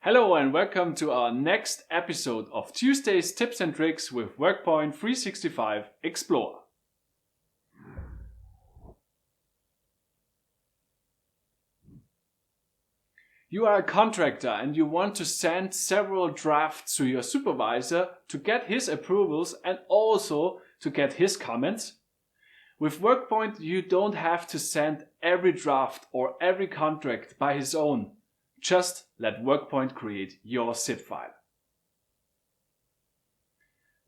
Hello and welcome to our next episode of Tuesday's Tips and Tricks with WorkPoint 365 Explorer. You are a contractor and you want to send several drafts to your supervisor to get his approvals and also to get his comments. With WorkPoint, you don't have to send every draft or every contract by his own. Just let WorkPoint create your zip file.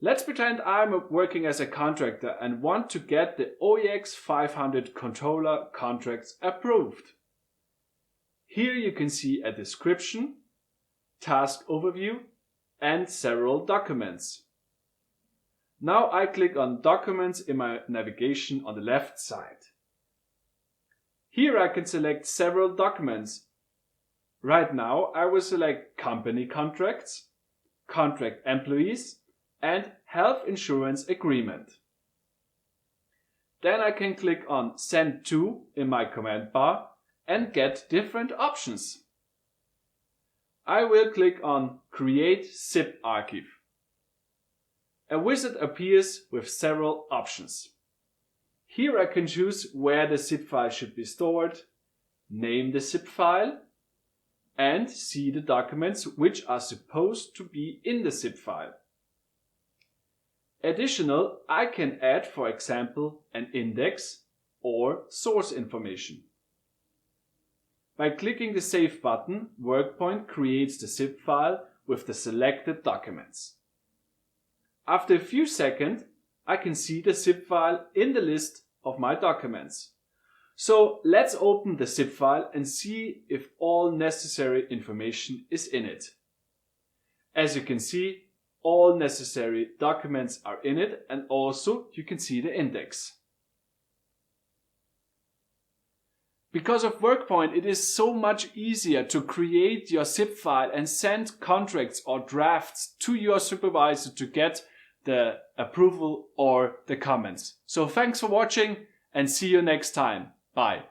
Let's pretend I'm working as a contractor and want to get the OEX 500 controller contracts approved. Here you can see a description, task overview, and several documents. Now I click on Documents in my navigation on the left side. Here I can select several documents. Right now I will select Company Contracts, Contract Employees, and Health Insurance Agreement. Then I can click on Send To in my command bar and get different options. I will click on Create Zip Archive. A wizard appears with several options. Here I can choose where the zip file should be stored, name the zip file, and see the documents which are supposed to be in the zip file. Additional, I can add, for example, an index or source information. By clicking the Save button, WorkPoint creates the zip file with the selected documents. After a few seconds, I can see the zip file in the list of my documents. So let's open the zip file and see if all necessary information is in it. As you can see, all necessary documents are in it, and also you can see the index. Because of WorkPoint, it is so much easier to create your zip file and send contracts or drafts to your supervisor to get the approval or the comments. So thanks for watching and see you next time. Bye.